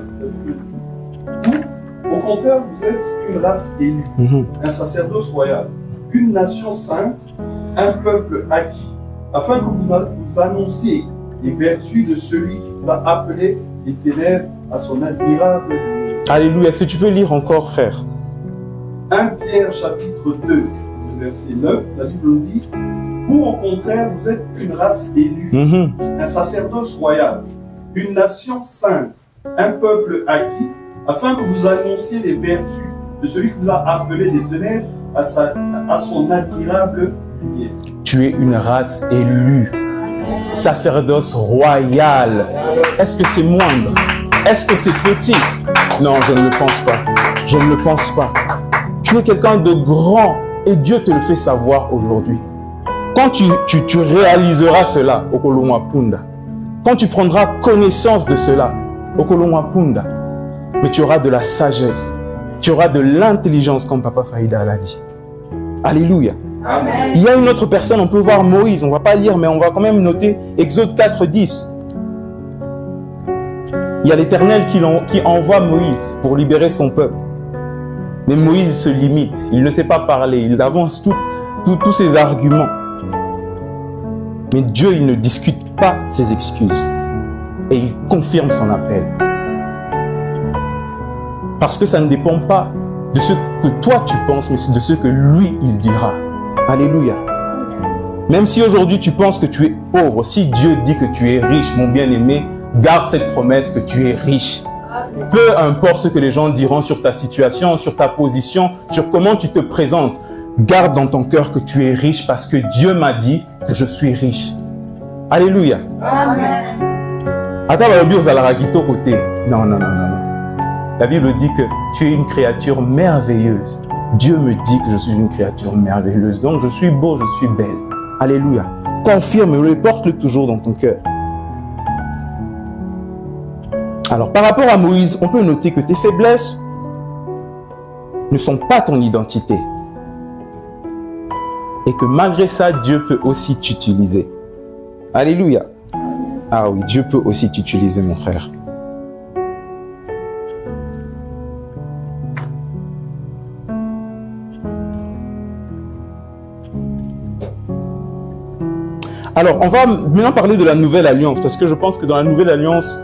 Vous, au contraire, vous êtes une race élue, un sacerdoce royal, une nation sainte, un peuple acquis, afin que vous annonciez les vertus de celui qui vous a appelé des ténèbres à son admirable lumière. Alléluia. Est-ce que tu peux lire encore, frère? 1 Pierre chapitre 2, verset 9, la Bible nous dit: vous, au contraire, vous êtes une race élue, un sacerdoce royal, une nation sainte, un peuple acquis, afin que vous annonciez les vertus de celui qui vous a appelé des ténèbres à son admirable lumière. Tu es une race élue, sacerdoce royal. Est-ce que c'est moindre? Est-ce que c'est petit? Non, je ne le pense pas. Je ne le pense pas. Tu es quelqu'un de grand et Dieu te le fait savoir aujourd'hui. Quand tu réaliseras cela, Okolongwa Punda, quand tu prendras connaissance de cela, Okolongwa Punda, mais tu auras de la sagesse, tu auras de l'intelligence, comme Papa Faïda l'a dit. Alléluia. Amen. Il y a une autre personne, on peut voir Moïse, on ne va pas lire, mais on va quand même noter Exode 4, 10. Il y a l'Éternel qui envoie Moïse pour libérer son peuple. Mais Moïse se limite, il ne sait pas parler, il avance tous ses arguments. Mais Dieu, il ne discute pas ses excuses. Et il confirme son appel. Parce que ça ne dépend pas de ce que toi tu penses, mais de ce que lui, il dira. Alléluia. Même si aujourd'hui tu penses que tu es pauvre, si Dieu dit que tu es riche, mon bien-aimé, garde cette promesse que tu es riche. Peu importe ce que les gens diront sur ta situation, sur ta position, sur comment tu te présentes, garde dans ton cœur que tu es riche parce que Dieu m'a dit que je suis riche. Alléluia. Amen. Non. La Bible dit que tu es une créature merveilleuse. Dieu me dit que je suis une créature merveilleuse. Donc je suis beau, je suis belle. Alléluia. Confirme-le, porte-le toujours dans ton cœur. Alors par rapport à Moïse, on peut noter que tes faiblesses ne sont pas ton identité. Et que malgré ça, Dieu peut aussi t'utiliser. Alléluia. Ah oui, Dieu peut aussi t'utiliser, mon frère. Alors, on va maintenant parler de la Nouvelle Alliance, parce que je pense que dans la Nouvelle Alliance,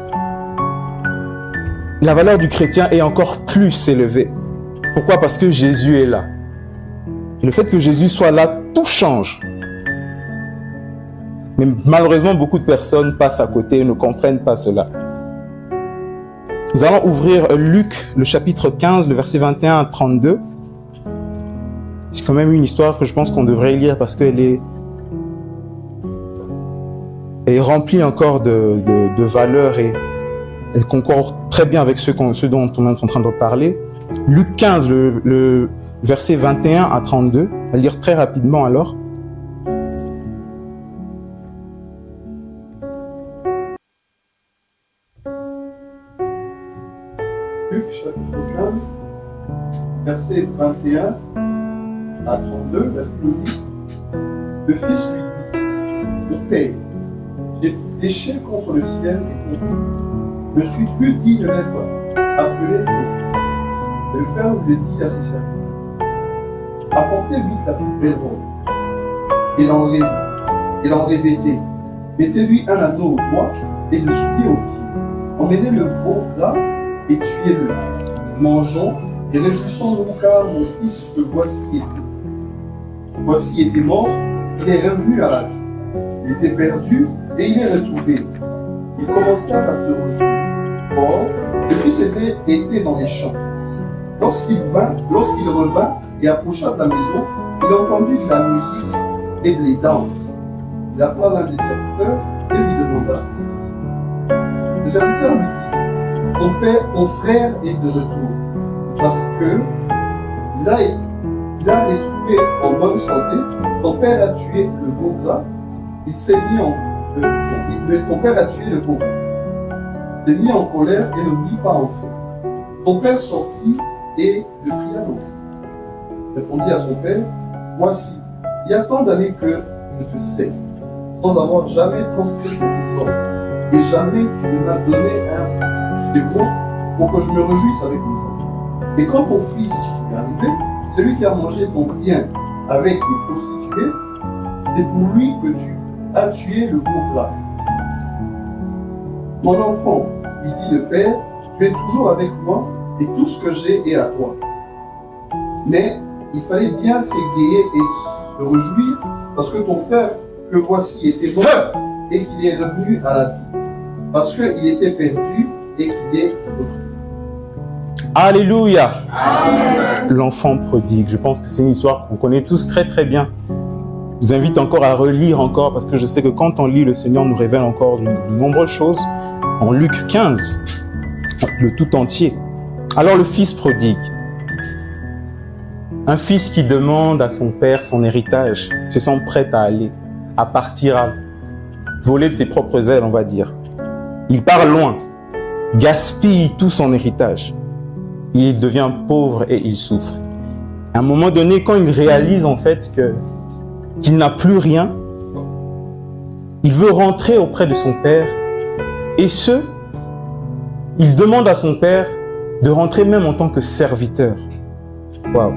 la valeur du chrétien est encore plus élevée. Pourquoi? Parce que Jésus est là. Et le fait que Jésus soit là, tout change. Mais malheureusement, beaucoup de personnes passent à côté et ne comprennent pas cela. Nous allons ouvrir Luc, le chapitre 15, le verset 21 à 32. C'est quand même une histoire que je pense qu'on devrait lire parce qu'elle est remplie encore de valeurs et elle concorde très bien avec ce dont on est en train de parler. Luc 15, le verset 21 à 32. À lire très rapidement alors. Luc chapitre 15, verset 21 à 32, la Bible dit: le fils lui dit: Père, j'ai péché contre le ciel et contre vous. Je ne suis plus digne d'être appelé mon fils. Et le père lui dit à ses serviteurs: apportez vite la plus belle robe et l'en revêtez. Mettez-lui un anneau au doigt et le soulier au pied. Emmenez le veau là et tuez-le. Mangeons et réjouissons-nous, car mon fils que voici était mort, il est revenu à la vie. Il était perdu et il est retrouvé. Ils commencèrent à se réjouir. Or, le fils était dans les champs. Lorsqu'il revint et approcha de la maison, il entendit de la musique et des danses. Il appela l'un des serviteurs et lui demanda ce qui se passe. Le serviteur lui dit: ton frère est de retour, parce que il a retrouvé en bonne santé. Ton père a tué le veau gras. Il s'est mis ton père a tué le veau. s'est mis en colère et ne voulut pas entrer. Son père sortit et le pria d'entrer. Répondit à son père, voici, il y a tant d'années que je te sais, sans avoir jamais transgressé tes ordres, et jamais tu ne m'as donné un chez pour que je me réjouisse avec mes enfants. Et quand ton fils est arrivé, celui qui a mangé ton bien avec les prostituées, c'est pour lui que tu as tué le beau plat. Mon enfant, lui dit le père, tu es toujours avec moi et tout ce que j'ai est à toi. Mais il fallait bien s'égayer et se réjouir parce que ton frère que voici était mort et qu'il est revenu à la vie. Parce qu'il était perdu et qu'il est retrouvé. Alléluia. L'enfant prodigue, je pense que c'est une histoire qu'on connaît tous très très bien. Je vous invite encore à relire encore parce que je sais que quand on lit, le Seigneur nous révèle encore de nombreuses choses. En Luc 15, le tout entier. Alors le fils prodigue, un fils qui demande à son père son héritage, se sent prêt à aller, à partir, à voler de ses propres ailes, on va dire. Il part loin, gaspille tout son héritage. Il devient pauvre et il souffre. À un moment donné, quand il réalise en fait qu'il n'a plus rien, il veut rentrer auprès de son père et il demande à son père de rentrer même en tant que serviteur. Waouh!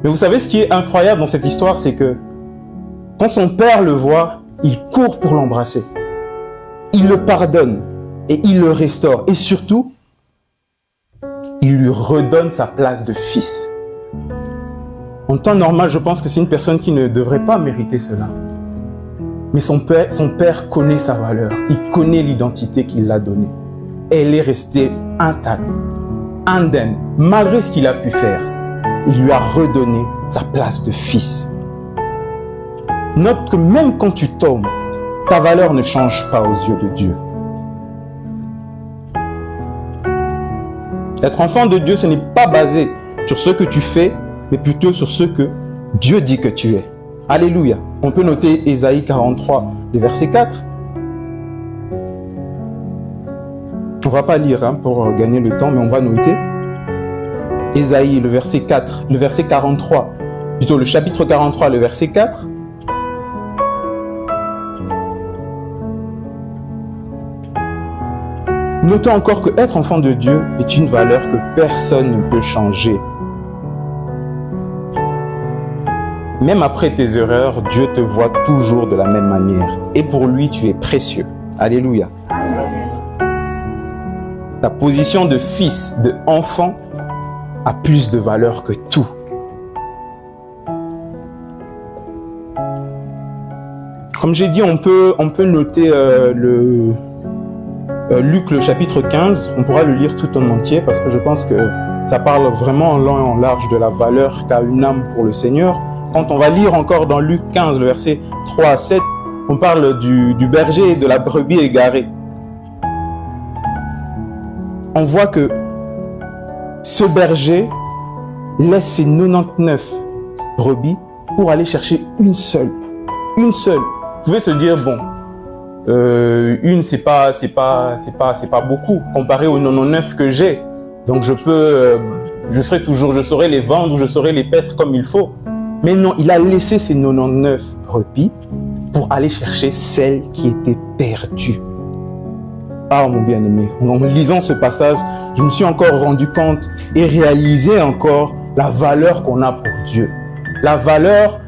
Mais vous savez ce qui est incroyable dans cette histoire, c'est que quand son père le voit, il court pour l'embrasser. Il le pardonne et il le restaure. Et surtout, il lui redonne sa place de fils. En temps normal, je pense que c'est une personne qui ne devrait pas mériter cela. Mais son père connaît sa valeur. Il connaît l'identité qu'il l'a donnée. Elle est restée intacte, indemne, malgré ce qu'il a pu faire. Il lui a redonné sa place de fils. Note que même quand tu tombes, ta valeur ne change pas aux yeux de Dieu. Être enfant de Dieu, ce n'est pas basé sur ce que tu fais, mais plutôt sur ce que Dieu dit que tu es. Alléluia. On peut noter Ésaïe 43, le verset 4. On ne va pas lire pour gagner le temps, mais on va noter. Ésaïe, le verset 4, le verset 43, plutôt le chapitre 43, le verset 4. Notons encore que être enfant de Dieu est une valeur que personne ne peut changer. Même après tes erreurs, Dieu te voit toujours de la même manière. Et pour lui, tu es précieux. Alléluia. Ta position de fils, de enfant, a plus de valeur que tout. Comme j'ai dit, on peut noter Luc, le chapitre 15. On pourra le lire tout en entier parce que je pense que ça parle vraiment en long et en large de la valeur qu'a une âme pour le Seigneur. Quand on va lire encore dans Luc 15, le verset 3 à 7, on parle du berger et de la brebis égarée. On voit que ce berger laisse ses 99 brebis pour aller chercher une seule. Une seule. Vous pouvez se dire, bon, une, c'est pas beaucoup comparé aux 99 que j'ai. Donc je saurais les vendre, je saurais les paître comme il faut. Mais non, il a laissé ses 99 brebis pour aller chercher celle qui était perdue. Ah, mon bien-aimé, en lisant ce passage, je me suis encore rendu compte et réalisé encore la valeur qu'on a pour Dieu. La valeur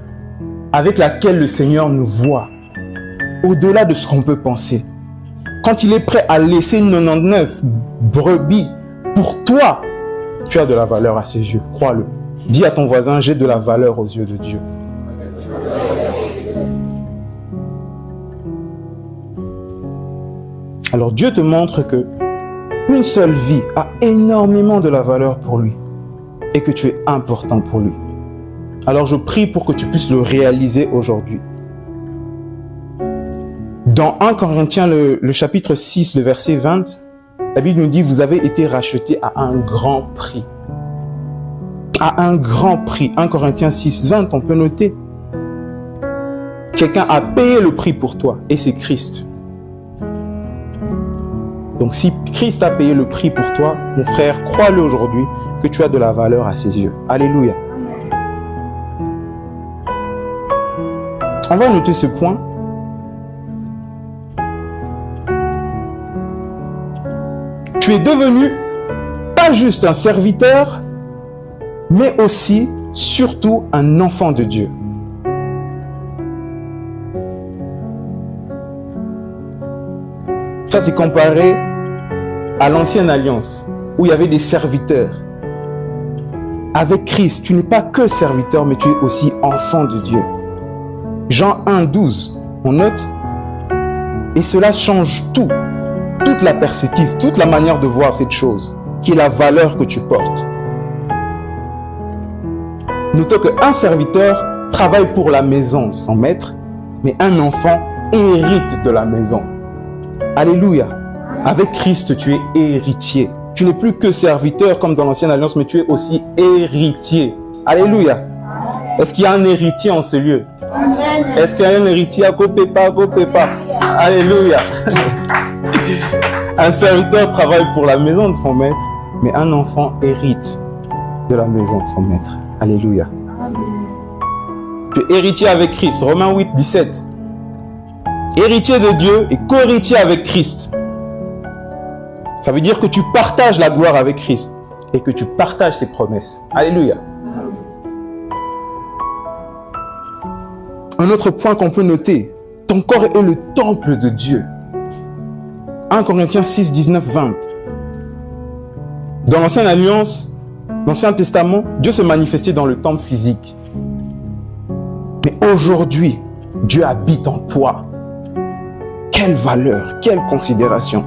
avec laquelle le Seigneur nous voit, au-delà de ce qu'on peut penser. Quand il est prêt à laisser 99 brebis pour toi, tu as de la valeur à ses yeux, crois-le. Dis à ton voisin, j'ai de la valeur aux yeux de Dieu. Alors Dieu te montre que une seule vie a énormément de la valeur pour lui et que tu es important pour lui. Alors je prie pour que tu puisses le réaliser aujourd'hui. Dans 1 Corinthiens, le chapitre 6, le verset 20, la Bible nous dit, vous avez été rachetés à un grand prix. À un grand prix. 1 Corinthiens 6, 20, on peut noter. Quelqu'un a payé le prix pour toi et c'est Christ. Donc si Christ a payé le prix pour toi, mon frère, crois-le aujourd'hui que tu as de la valeur à ses yeux. Alléluia. On va noter ce point. Tu es devenu pas juste un serviteur, mais aussi, surtout, un enfant de Dieu. Ça, c'est comparé à l'ancienne alliance, où il y avait des serviteurs. Avec Christ, tu n'es pas que serviteur, mais tu es aussi enfant de Dieu. Jean 1, 12, on note, et cela change tout, toute la perspective, toute la manière de voir cette chose, qui est la valeur que tu portes. Notons qu'un serviteur travaille pour la maison de son maître, mais un enfant hérite de la maison. Alléluia. Avec Christ, tu es héritier. Tu n'es plus que serviteur comme dans l'ancienne alliance, mais tu es aussi héritier. Alléluia. Est-ce qu'il y a un héritier en ce lieu? Est-ce qu'il y a un héritier à Kopépa? Alléluia. Un serviteur travaille pour la maison de son maître, mais un enfant hérite de la maison de son maître. Alléluia. Tu es héritier avec Christ. Romains 8, 17. Héritier de Dieu et co-héritier avec Christ. Ça veut dire que tu partages la gloire avec Christ et que tu partages ses promesses. Alléluia. Un autre point qu'on peut noter, ton corps est le temple de Dieu. 1 Corinthiens 6, 19, 20. Dans l'ancienne alliance, l'Ancien Testament, Dieu se manifestait dans le temple physique. Mais aujourd'hui, Dieu habite en toi. Quelle valeur, quelle considération.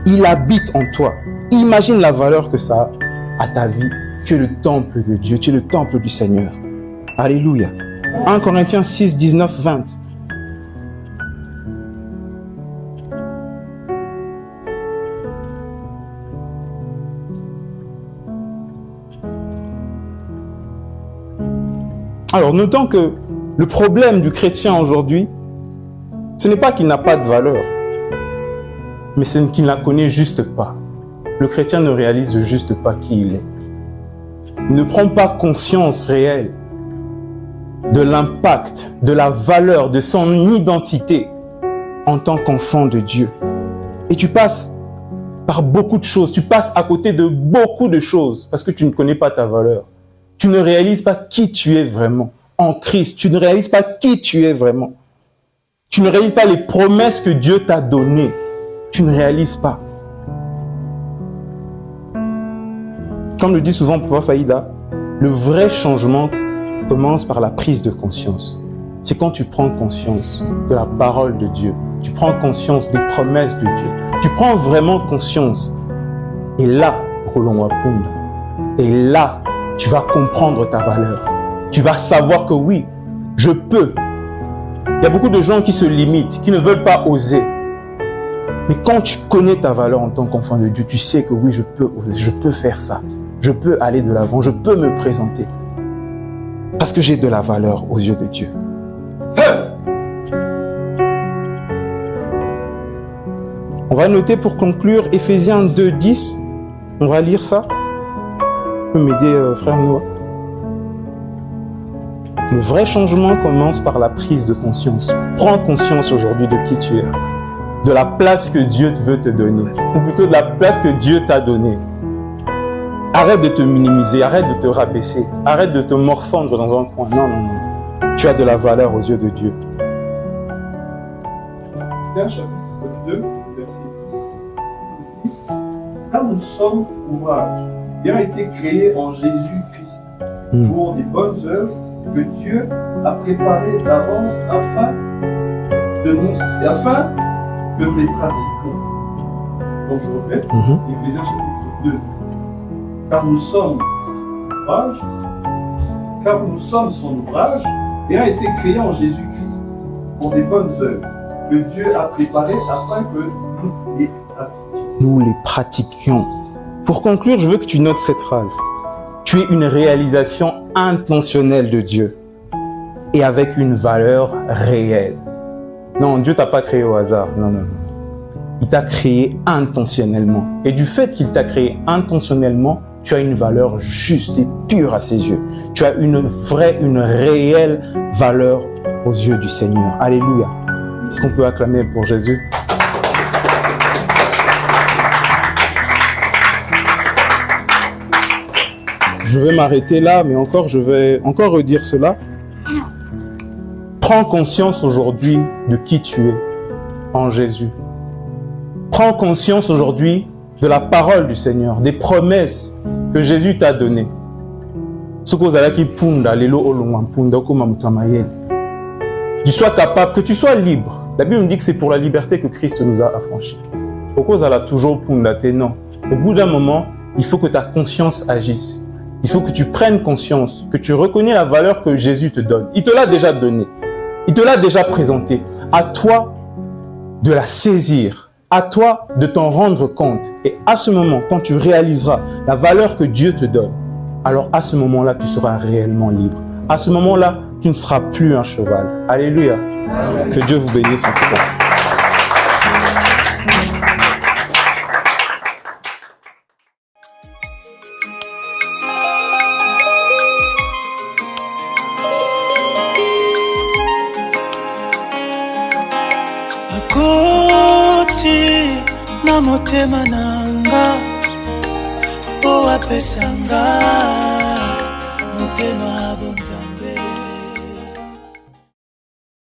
Il habite en toi. Imagine la valeur que ça a à ta vie. Tu es le temple de Dieu, tu es le temple du Seigneur. Alléluia. 1 Corinthiens 6, 19, 20. Alors, notons que le problème du chrétien aujourd'hui, ce n'est pas qu'il n'a pas de valeur, mais c'est qu'il ne la connaît juste pas. Le chrétien ne réalise juste pas qui il est. Il ne prend pas conscience réelle de l'impact, de la valeur, de son identité en tant qu'enfant de Dieu. Et tu passes par beaucoup de choses, tu passes à côté de beaucoup de choses parce que tu ne connais pas ta valeur. Tu ne réalises pas qui tu es vraiment en Christ. Tu ne réalises pas qui tu es vraiment. Tu ne réalises pas les promesses que Dieu t'a données. Tu ne réalises pas. Comme le dit souvent Papa Faïda, le vrai changement commence par la prise de conscience. C'est quand tu prends conscience de la parole de Dieu. Tu prends conscience des promesses de Dieu. Tu prends vraiment conscience. Et là, Roland Wapunda, et là, tu vas comprendre ta valeur. Tu vas savoir que oui, je peux. Il y a beaucoup de gens qui se limitent, qui ne veulent pas oser. Mais quand tu connais ta valeur en tant qu'enfant de Dieu, tu sais que oui, je peux faire ça. Je peux aller de l'avant, je peux me présenter. Parce que j'ai de la valeur aux yeux de Dieu. On va noter pour conclure Éphésiens 2, 10. On va lire ça. Tu peux m'aider, frère Noah? Le vrai changement commence par la prise de conscience. Prends conscience aujourd'hui de qui tu es, de la place que Dieu veut te donner, ou plutôt de la place que Dieu t'a donnée. Arrête de te minimiser, arrête de te rabaisser, arrête de te morfondre dans un coin. Non, non, non. Tu as de la valeur aux yeux de Dieu. Chapitre 2, verset 10. Car nous sommes ouvrage, ayant été créés en Jésus-Christ pour des bonnes œuvres que Dieu a préparées d'avance afin que nous les pratiquions. Donc je répète, Éphésiens chapitre 2, car nous sommes son ouvrage, ayant été créés en Jésus-Christ pour des bonnes œuvres que Dieu a préparées afin que nous les pratiquions. Nous les pratiquions. Pour conclure, je veux que tu notes cette phrase. Tu es une réalisation intentionnelle de Dieu et avec une valeur réelle. Non, Dieu t'a pas créé au hasard. Non, non, non. il t'a créé intentionnellement. Et du fait qu'il t'a créé intentionnellement, tu as une valeur juste et pure à ses yeux. Tu as une réelle valeur aux yeux du Seigneur. Alléluia. Est-ce qu'on peut acclamer pour Jésus? Je vais m'arrêter là, mais je vais encore redire cela. Prends conscience aujourd'hui de qui tu es en Jésus. Prends conscience aujourd'hui de la parole du Seigneur, des promesses que Jésus t'a données. Tu sois capable, que tu sois libre. La Bible nous dit que c'est pour la liberté que Christ nous a affranchis. Pourquoi toujours non? Au bout d'un moment, il faut que ta conscience agisse. Il faut que tu prennes conscience, que tu reconnais la valeur que Jésus te donne. Il te l'a déjà donnée. Il te l'a déjà présentée. À toi de la saisir. À toi de t'en rendre compte. Et à ce moment, quand tu réaliseras la valeur que Dieu te donne, alors à ce moment-là, tu seras réellement libre. À ce moment-là, tu ne seras plus un cheval. Alléluia. Amen. Que Dieu vous bénisse en tout cas. Akoti na motema nanga o apesanga motema bonza.